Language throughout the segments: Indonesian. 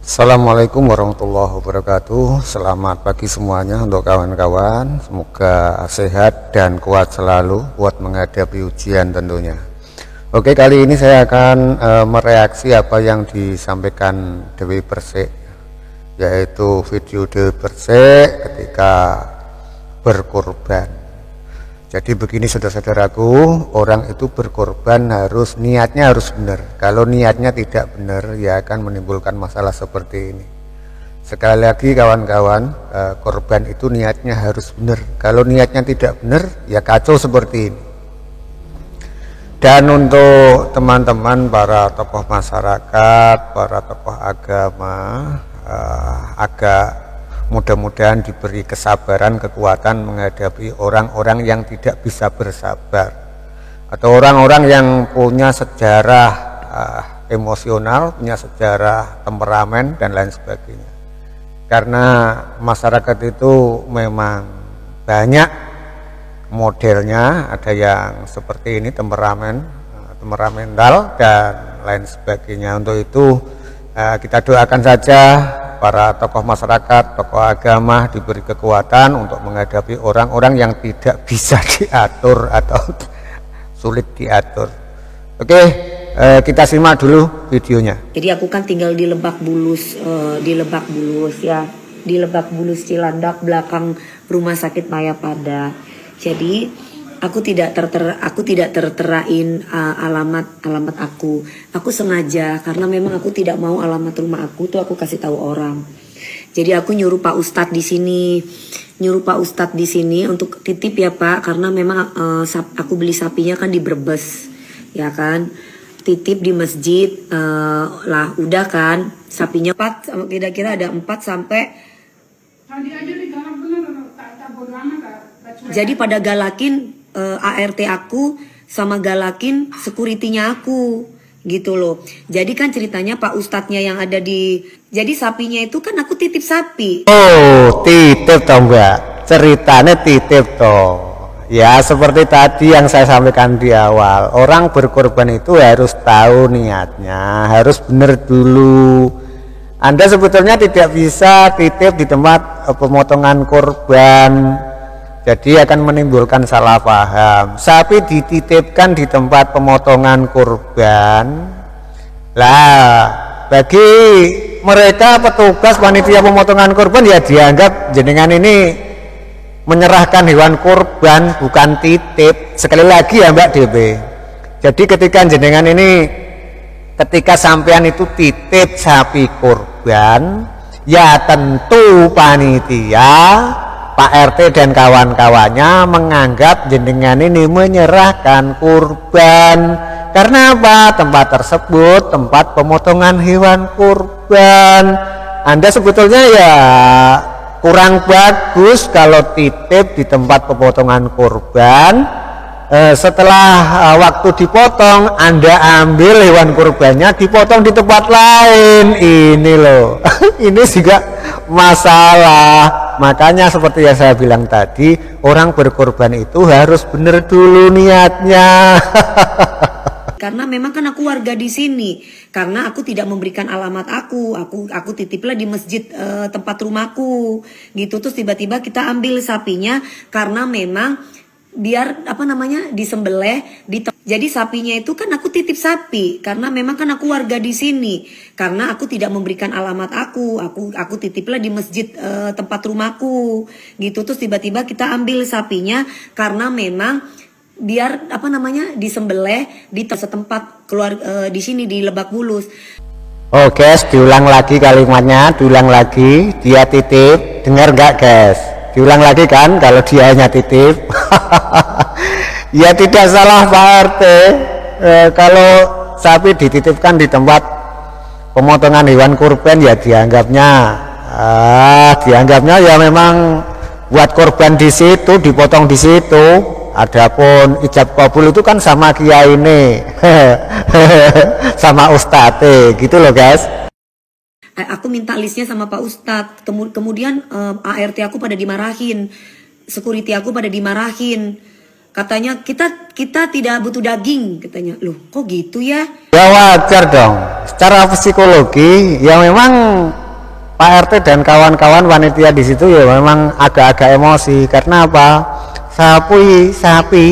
Assalamualaikum warahmatullahi wabarakatuh. Selamat pagi semuanya untuk kawan-kawan. Semoga sehat dan kuat selalu buat menghadapi ujian tentunya. Oke, kali ini saya akan mereaksi apa yang disampaikan Dewi Persik, yaitu video Dewi Persik ketika berkorban. Jadi begini saudara-saudaraku, orang itu berkorban niatnya harus benar. Kalau niatnya tidak benar, ya akan menimbulkan masalah seperti ini. Sekali lagi kawan-kawan, korban itu niatnya harus benar. Kalau niatnya tidak benar, ya kacau seperti ini. Dan untuk teman-teman para tokoh masyarakat, para tokoh agama, agak mudah-mudahan diberi kesabaran, kekuatan menghadapi orang-orang yang tidak bisa bersabar, atau orang-orang yang punya sejarah emosional, punya sejarah temperamen dan lain sebagainya. Karena masyarakat itu memang banyak modelnya, ada yang seperti ini temperamental dan lain sebagainya. Untuk itu kita doakan saja para tokoh masyarakat, tokoh agama diberi kekuatan untuk menghadapi orang-orang yang tidak bisa diatur atau sulit diatur. Oke, kita simak dulu videonya. Jadi aku kan tinggal di Lebak Bulus, ya, di Lebak Bulus Cilandak, belakang Rumah Sakit Mayapada. Jadi aku tidak terterain alamat aku. Aku sengaja karena memang aku tidak mau alamat rumah aku tuh aku kasih tahu orang. Jadi aku nyuruh Pak Ustadz di sini, untuk titip ya Pak, karena memang aku beli sapinya kan di Brebes, ya kan. Titip di masjid lah, udah kan. Sapinya 4, kira-kira ada 4 sampai. Jadi pada galakin ART aku sama galakin security-nya aku gitu loh. Jadi kan ceritanya Pak Ustadznya yang ada jadi sapinya itu kan aku titip sapi. Oh, titip toh Mbak, ceritanya titip toh. Ya seperti tadi yang saya sampaikan di awal, orang berkorban itu harus tahu niatnya, harus benar dulu. Anda sebetulnya tidak bisa titip di tempat pemotongan korban, jadi akan menimbulkan salah paham. Sapi dititipkan di tempat pemotongan kurban. Lah, bagi mereka petugas panitia pemotongan kurban ya dianggap jenengan ini menyerahkan hewan kurban, bukan titip. Sekali lagi ya Mbak DB. Jadi ketika sampean itu titip sapi kurban, ya tentu panitia Pak RT dan kawan-kawannya menganggap jenengan ini menyerahkan kurban. Karena apa? Tempat tersebut tempat pemotongan hewan kurban. Anda sebetulnya ya kurang bagus kalau titip di tempat pemotongan kurban. Setelah waktu dipotong, Anda ambil hewan kurbannya dipotong di tempat lain. Ini loh ini juga masalah. Makanya seperti yang saya bilang tadi, orang berkorban itu harus benar dulu niatnya. Karena memang kan aku warga di sini. Karena aku tidak memberikan alamat aku titiplah di masjid tempat rumahku. Gitu, terus tiba-tiba kita ambil sapinya karena memang biar disembelih. Jadi sapinya itu kan aku titip sapi karena memang kan aku warga di sini. Karena aku tidak memberikan alamat aku titiplah di masjid tempat rumahku. Gitu, terus tiba-tiba kita ambil sapinya karena memang biar disembelih di setempat keluar di sini di Lebak Bulus. Oh guys, diulang lagi kalimatnya, diulang lagi. Dia titip, dengar nggak guys? Diulang lagi kan kalau dia hanya titip. Ya tidak salah Pak RT. Kalau sapi dititipkan di tempat pemotongan hewan kurban ya dianggapnya ya memang buat korban di situ, dipotong di situ. Adapun ijab kabul itu kan sama kiai ini, sama ustadz, gitu loh guys. Aku minta listnya sama Pak Ustadz. Kemudian ART aku pada dimarahin, security aku pada dimarahin. Katanya kita tidak butuh daging, katanya. Loh, kok gitu ya? Ya wajar dong. Secara psikologi ya memang Pak RT dan kawan-kawan panitia di situ ya memang agak-agak emosi. Karena apa? Sapi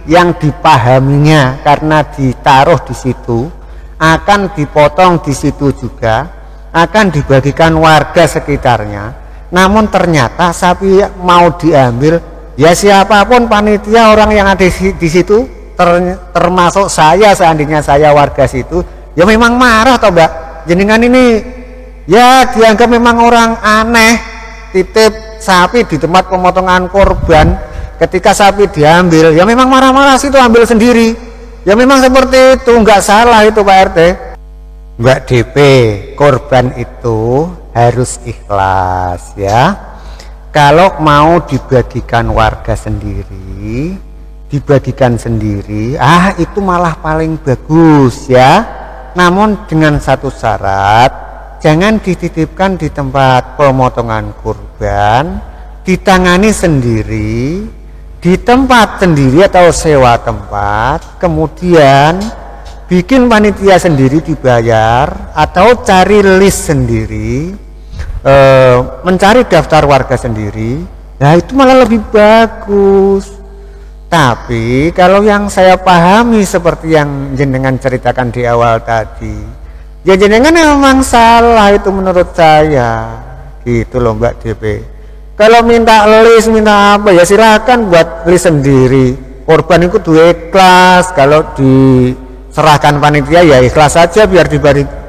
yang dipahaminya karena ditaruh di situ akan dipotong di situ juga, akan dibagikan warga sekitarnya. Namun ternyata sapi mau diambil, ya siapapun panitia orang yang ada di situ, termasuk saya, seandainya saya warga situ, ya memang marah toh Mbak. Jenengan ini ya dianggap memang orang aneh, titip sapi di tempat pemotongan korban. Ketika sapi diambil, ya memang marah-marah situ, ambil sendiri. Ya memang seperti itu, nggak salah itu Pak RT. Mbak DP, korban itu harus ikhlas ya. Kalau mau dibagikan warga sendiri, dibagikan sendiri, itu malah paling bagus ya. Namun dengan satu syarat, jangan dititipkan di tempat pemotongan kurban, ditangani sendiri, di tempat sendiri atau sewa tempat, kemudian bikin panitia sendiri dibayar atau cari list sendiri, mencari daftar warga sendiri. Nah itu malah lebih bagus. Tapi kalau yang saya pahami seperti yang jenengan ceritakan di awal tadi, ya jenengan memang salah itu menurut saya gitu loh Mbak DP. Kalau minta list, minta apa ya silakan buat list sendiri. Korban itu ikhlas, kalau diserahkan panitia ya ikhlas saja, biar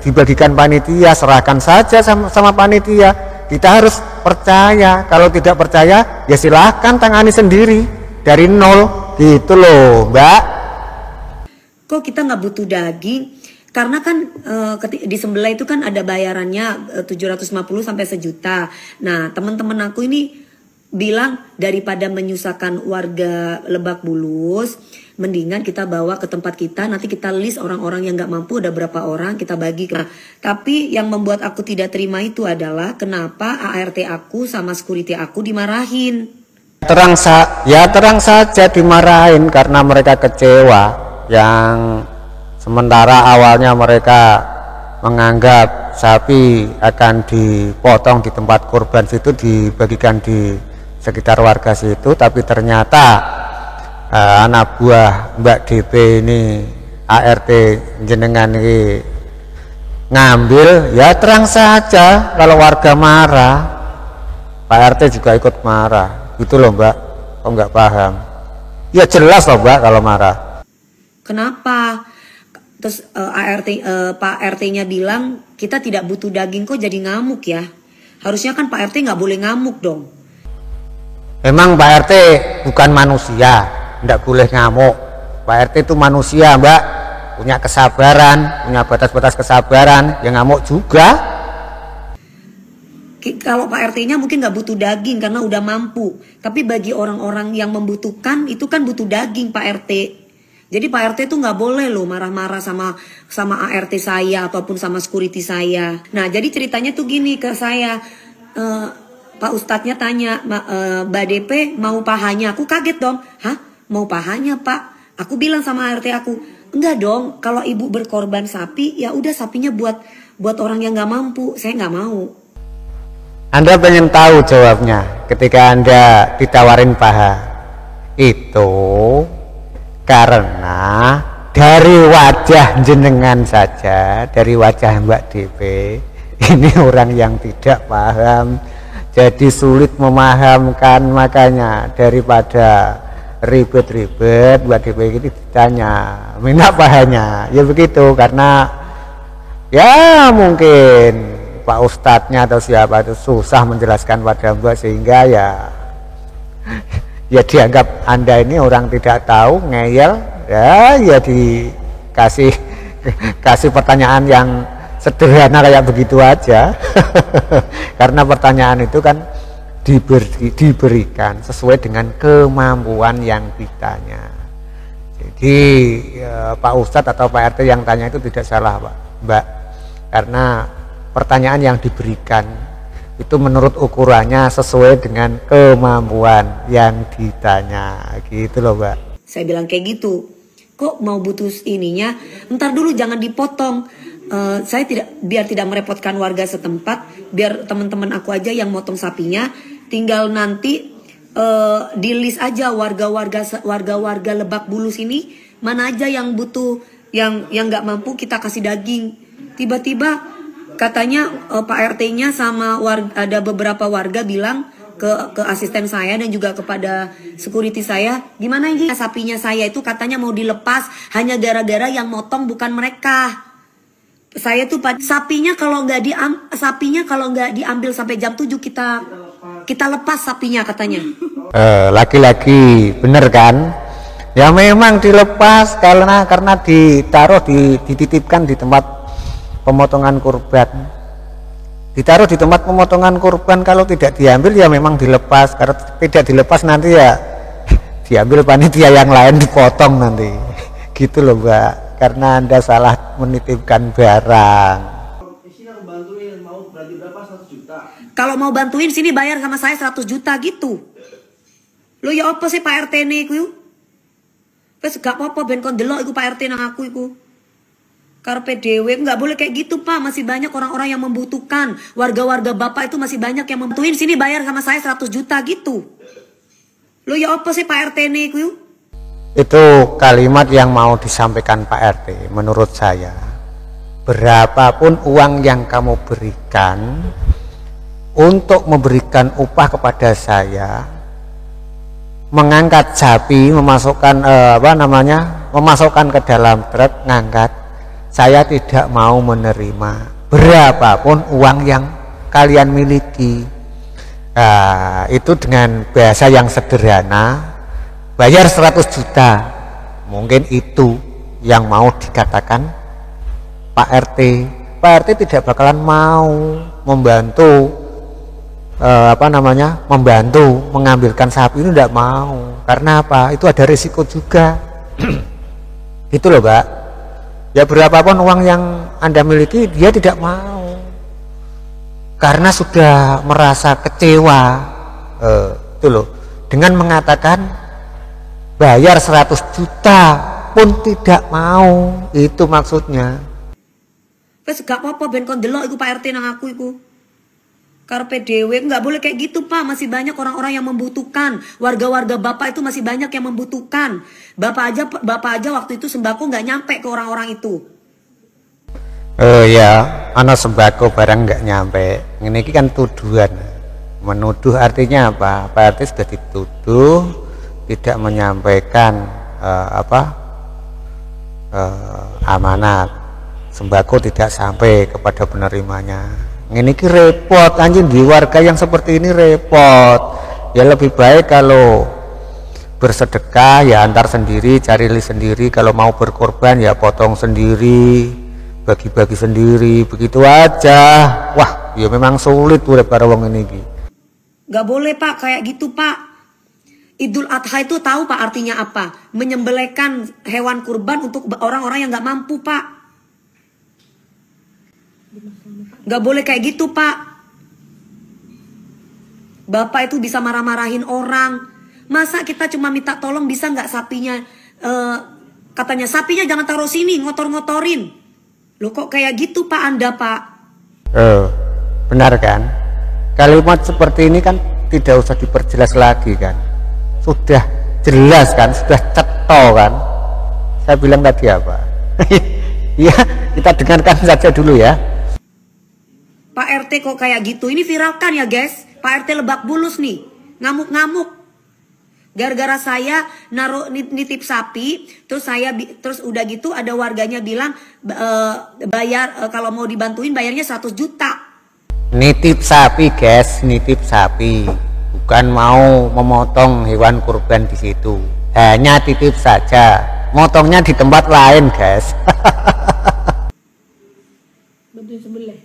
dibagikan panitia, serahkan saja sama panitia. Kita harus percaya. Kalau tidak percaya ya silahkan tangani sendiri dari nol gitu loh Mbak. Kok kita nggak butuh daging? Karena kan di sebelah itu kan ada bayarannya 750 sampai 1 juta. Nah teman-teman aku ini bilang daripada menyusahkan warga Lebak Bulus, mendingan kita bawa ke tempat kita, nanti kita list orang-orang yang nggak mampu ada berapa orang, kita bagi. Nah, tapi yang membuat aku tidak terima itu adalah kenapa ART aku sama security aku dimarahin. Terang saja dimarahin karena mereka kecewa, yang sementara awalnya mereka menganggap sapi akan dipotong di tempat kurban situ, dibagikan di sekitar warga situ, tapi ternyata anak buah Mbak DP ini, ART jenengan ini ngambil. Ya terang saja kalau warga marah, Pak RT juga ikut marah gitu loh Mbak. Kok nggak paham? Ya jelas loh Mbak kalau marah. Kenapa? Terus Pak RT-nya bilang kita tidak butuh daging, kok jadi ngamuk ya? Harusnya kan Pak RT nggak boleh ngamuk dong. Memang Pak RT bukan manusia, tidak boleh ngamuk. Pak RT itu manusia Mbak, punya kesabaran, punya batas-batas kesabaran, yang ngamuk juga. Kalau Pak RT-nya mungkin nggak butuh daging karena udah mampu, tapi bagi orang-orang yang membutuhkan itu kan butuh daging Pak RT. Jadi Pak RT tuh nggak boleh loh marah-marah sama ART saya ataupun sama security saya. Nah jadi ceritanya tuh gini ke saya, Pak Ustadznya tanya, Mbak DP mau pahanya? Aku kaget dong, hah mau pahanya Pak? Aku bilang sama ART aku, enggak dong, kalau ibu berkorban sapi ya udah sapinya buat orang yang nggak mampu, saya nggak mau. Anda pengen tahu jawabnya ketika Anda ditawarin paha? Itu karena dari wajah jenengan saja, dari wajah Mbak DP, ini orang yang tidak paham, jadi sulit memahamkan. Makanya daripada ribet-ribet, Mbak DP ini ditanya minta pahanya, ya begitu. Karena ya mungkin Pak Ustadznya atau siapa itu susah menjelaskan pada Mbak, sehingga ya dianggap Anda ini orang tidak tahu, ngeyel, ya dikasih pertanyaan yang sederhana kayak begitu aja. Karena pertanyaan itu kan diberikan sesuai dengan kemampuan yang ditanya. Jadi Pak Ustadz atau Pak RT yang tanya itu tidak salah Pak Mbak, karena pertanyaan yang diberikan itu menurut ukurannya sesuai dengan kemampuan yang ditanya gitu loh Mbak. Saya bilang kayak gitu. Kok mau butuh ininya? Ntar dulu jangan dipotong. Saya biar tidak merepotkan warga setempat, biar teman-teman aku aja yang motong sapinya. Tinggal nanti di list aja warga Lebak Bulus ini mana aja yang butuh, yang nggak mampu kita kasih daging. Tiba-tiba katanya Pak RT-nya sama ada beberapa warga bilang ke asisten saya dan juga kepada security saya, gimana ini sapinya saya itu katanya mau dilepas hanya gara-gara yang motong bukan mereka. Saya tuh sapinya kalau nggak diambil sampai jam 7 kita lepas sapinya katanya. Laki-laki bener kan? Ya memang dilepas karena ditaruh dititipkan di tempat pemotongan kurban. Ditaruh di tempat pemotongan kurban, kalau tidak diambil ya memang dilepas. Kalau tidak dilepas nanti ya diambil panitia yang lain dipotong nanti. Gitu loh Mbak. Karena Anda salah menitipkan barang. Kalau mau bantuin sini bayar sama saya 100 juta gitu. Lo ya apa sih Pak RT ini ku? Wes gak apa-apa ben kon delok iku Pak RT nang aku iku. Karpe dewe nggak boleh kayak gitu Pak, masih banyak orang-orang yang membutuhkan. Warga-warga Bapak itu masih banyak yang membutuhin, sini bayar sama saya 100 juta gitu. Lo ya apa sih Pak RT ini ku? Itu kalimat yang mau disampaikan Pak RT. Menurut saya, berapapun uang yang kamu berikan untuk memberikan upah kepada saya, mengangkat sapi, memasukkan memasukkan ke dalam truk, ngangkat, saya tidak mau menerima berapapun uang yang kalian miliki. Itu dengan bahasa yang sederhana, bayar 100 juta. Mungkin itu yang mau dikatakan Pak RT. Pak RT tidak bakalan mau membantu membantu mengambilkan sapi ini, tidak mau. Karena apa? Itu ada risiko juga. Gitu loh Mbak. Ya berapapun uang yang Anda miliki, dia tidak mau. Karena sudah merasa kecewa. Itu loh. Dengan mengatakan bayar 100 juta pun tidak mau, itu maksudnya. Wes gak apa-apa ben kon delok iku Pak RT nang aku iku. Karpe dewe nggak boleh kayak gitu Pak, masih banyak orang-orang yang membutuhkan. Warga-warga Bapak itu masih banyak yang membutuhkan. Bapak aja waktu itu sembako nggak nyampe ke orang-orang itu. Ya, anak sembako barang nggak nyampe. Ini kan tuduhan. Menuduh artinya apa? Pak RT sudah dituduh tidak menyampaikan amanat, sembako tidak sampai kepada penerimanya. Ini repot anjing, di warga yang seperti ini repot. Ya lebih baik kalau bersedekah ya antar sendiri, cari sendiri. Kalau mau berkorban ya potong sendiri, bagi-bagi sendiri, begitu aja. Wah ya memang sulit urip karo wong ini. Gak boleh Pak kayak gitu Pak. Idul Adha itu tahu Pak artinya apa? Menyembelihkan hewan kurban untuk orang-orang yang gak mampu Pak. Gak boleh kayak gitu Pak. Bapak itu bisa marah-marahin orang. Masa kita cuma minta tolong bisa gak sapinya, katanya sapinya jangan taruh sini, ngotor-ngotorin. Loh kok kayak gitu Pak Anda Pak? Benar kan? Kalimat seperti ini kan tidak usah diperjelas lagi kan? Sudah jelas kan, sudah cetho kan. Saya bilang tadi apa? Ya kita dengarkan saja dulu ya. Pak RT kok kayak gitu, ini viralkan ya guys. Pak RT Lebak Bulus nih, ngamuk-ngamuk. Gara-gara saya naruh nitip sapi, terus udah gitu ada warganya bilang bayar kalau mau dibantuin bayarnya 100 juta. Nitip sapi guys, nitip sapi. Bukan mau memotong hewan kurban di situ, hanya titip saja, motongnya di tempat lain guys. Bantuin sembelih?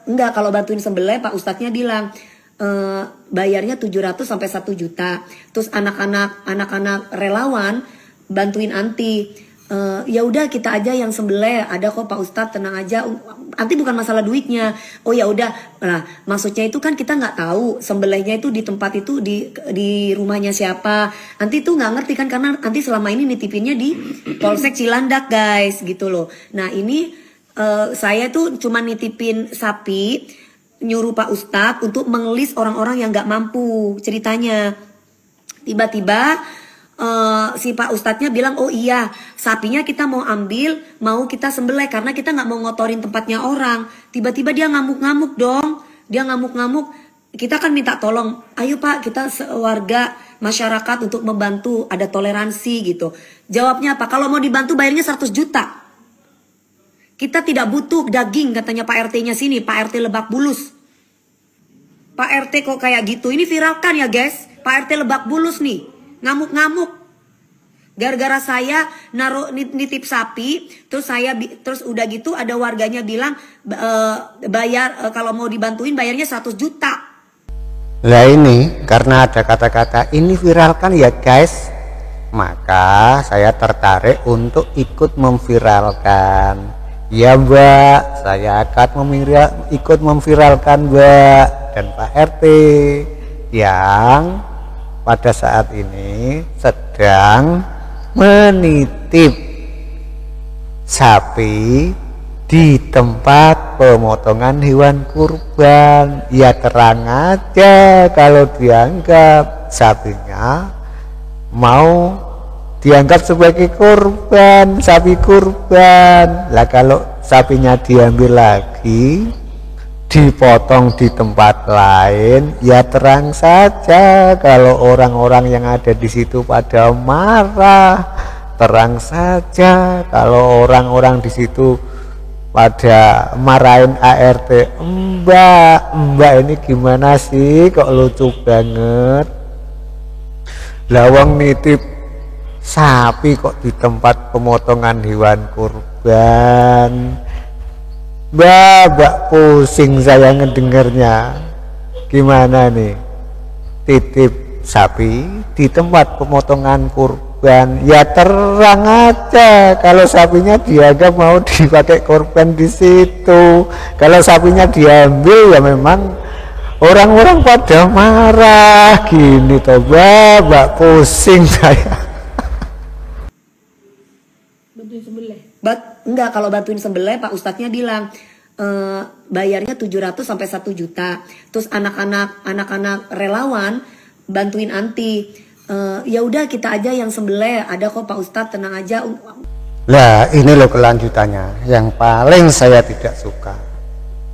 Enggak, kalau bantuin sembelih Pak Ustadznya bilang bayarnya 700 sampai 1 juta. Terus anak-anak relawan bantuin anti ya udah kita aja yang sembelih, ada kok Pak Ustadz, tenang aja, nanti bukan masalah duitnya. Oh ya udah, nah maksudnya itu kan kita nggak tahu sembelihnya itu di tempat itu di rumahnya siapa, nanti itu nggak ngerti kan, karena nanti selama ini nitipinnya di Polsek Cilandak guys gitu loh. Nah ini saya tuh cuma nitipin sapi, nyuruh Pak Ustadz untuk mengelis orang-orang yang nggak mampu ceritanya. Tiba-tiba si Pak Ustadznya bilang, oh iya sapinya kita mau ambil, mau kita sembelih karena kita nggak mau ngotorin tempatnya orang. Tiba-tiba dia ngamuk-ngamuk dong, dia ngamuk-ngamuk. Kita kan minta tolong, ayo Pak, kita warga masyarakat untuk membantu, ada toleransi gitu. Jawabnya apa? Kalau mau dibantu bayarnya 100 juta. Kita tidak butuh daging, katanya Pak RT-nya sini, Pak RT Lebak Bulus. Pak RT kok kayak gitu, ini viralkan ya guys. Pak RT Lebak Bulus nih ngamuk-ngamuk gara-gara saya naruh nitip sapi, terus udah gitu ada warganya bilang bayar kalau mau dibantuin bayarnya 100 juta. Lah ini karena ada kata-kata ini viralkan ya guys, maka saya tertarik untuk ikut memviralkan. Ya Mbak, saya akan ikut memviralkan Mbak dan Pak RT yang pada saat ini sedang menitip sapi di tempat pemotongan hewan kurban. Ya terang aja kalau dianggap sapinya mau dianggap sebagai kurban, sapi kurban. Lah kalau sapinya diambil lagi, dipotong di tempat lain, ya terang saja kalau orang-orang yang ada di situ pada marah, terang saja kalau orang-orang di situ pada marahin ART. Mbak ini gimana sih, kok lucu banget, lawang nitip sapi kok di tempat pemotongan hewan kurban. Mbak pusing saya ngedengernya. Gimana nih, titip sapi di tempat pemotongan kurban, ya terang aja kalau sapinya dianggap mau dipakai kurban di situ. Kalau sapinya diambil ya memang orang-orang pada marah gini toh. Mbak pusing saya. Bantuin sembelih. Enggak, kalau bantuin sembelih Pak Ustadznya bilang bayarnya 700 sampai 1 juta. Terus anak-anak relawan bantuin anti. Ya udah kita aja yang sembelih, ada kok Pak Ustadz, tenang aja. Lah ini loh kelanjutannya yang paling saya tidak suka.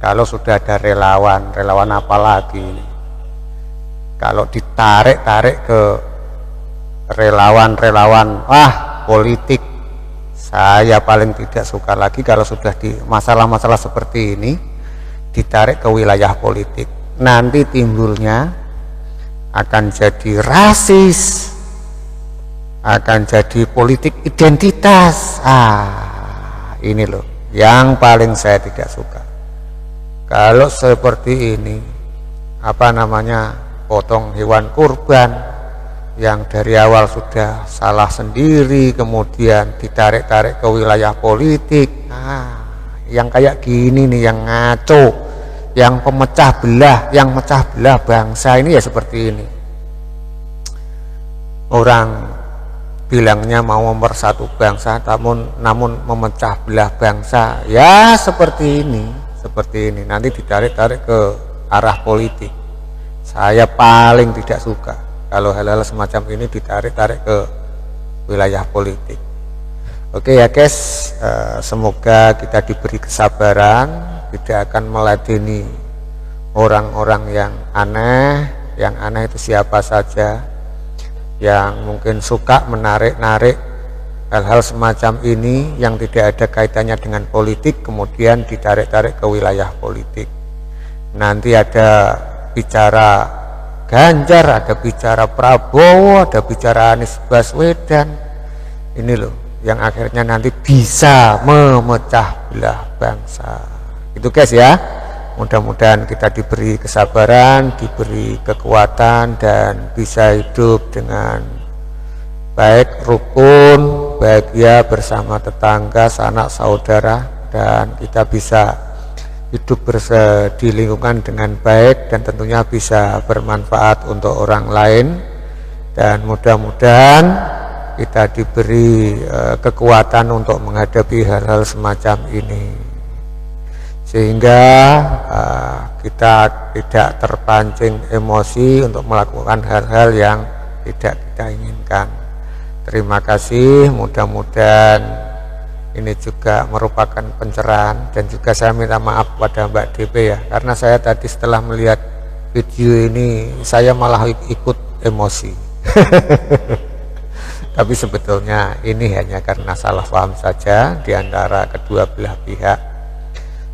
Kalau sudah ada relawan apa lagi ini? Kalau ditarik-tarik ke relawan politik, saya paling tidak suka lagi kalau sudah di masalah-masalah seperti ini ditarik ke wilayah politik. Nanti timbulnya akan jadi rasis, akan jadi politik identitas. Ini loh yang paling saya tidak suka. Kalau seperti ini, potong hewan kurban yang dari awal sudah salah sendiri, kemudian ditarik-tarik ke wilayah politik. Yang kayak gini nih, yang ngaco, yang pemecah belah, yang mecah belah bangsa ini ya seperti ini. Orang bilangnya mau mempersatu bangsa, namun memecah belah bangsa, ya seperti ini. Nanti ditarik-tarik ke arah politik. Saya paling tidak suka kalau hal-hal semacam ini ditarik-tarik ke wilayah politik. Oke ya guys, semoga kita diberi kesabaran, tidak akan meladeni orang-orang yang aneh. Yang aneh itu siapa saja yang mungkin suka menarik-narik hal-hal semacam ini yang tidak ada kaitannya dengan politik, kemudian ditarik-tarik ke wilayah politik. Nanti ada bicara Ganjar, ada bicara Prabowo, ada bicara Anies Baswedan. Ini loh yang akhirnya nanti bisa memecah belah bangsa. Itu guys ya. Mudah-mudahan kita diberi kesabaran, diberi kekuatan, dan bisa hidup dengan baik, rukun, bahagia bersama tetangga, sanak saudara, dan kita bisa hidup di lingkungan dengan baik dan tentunya bisa bermanfaat untuk orang lain. Dan mudah-mudahan kita diberi kekuatan untuk menghadapi hal-hal semacam ini, sehingga kita tidak terpancing emosi untuk melakukan hal-hal yang tidak kita inginkan. Terima kasih, mudah-mudahan ini juga merupakan pencerahan. Dan juga saya minta maaf pada Mbak DP ya, karena saya tadi setelah melihat video ini saya malah ikut emosi. Tapi sebetulnya ini hanya karena salah paham saja di antara kedua belah pihak.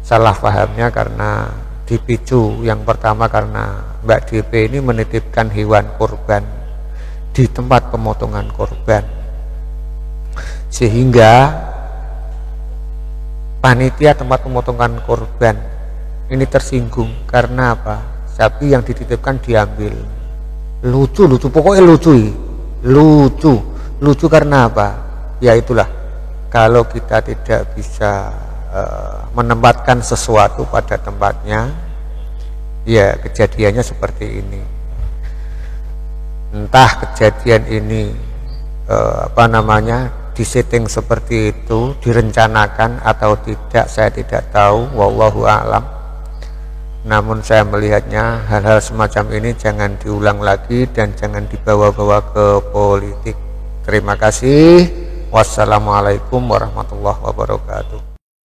Salah pahamnya karena dipicu, yang pertama karena Mbak DP ini menitipkan hewan kurban di tempat pemotongan kurban, sehingga panitia tempat pemotongan kurban ini tersinggung. Karena apa? Sapi yang dititipkan diambil. Lucu pokoknya lucu karena apa? Ya itulah, kalau kita tidak bisa menempatkan sesuatu pada tempatnya, ya kejadiannya seperti ini. Entah kejadian ini disetting seperti itu, direncanakan atau tidak, saya tidak tahu, wallahu a'lam. Namun saya melihatnya hal-hal semacam ini jangan diulang lagi dan jangan dibawa-bawa ke politik. Terima kasih. Wassalamualaikum warahmatullahi wabarakatuh.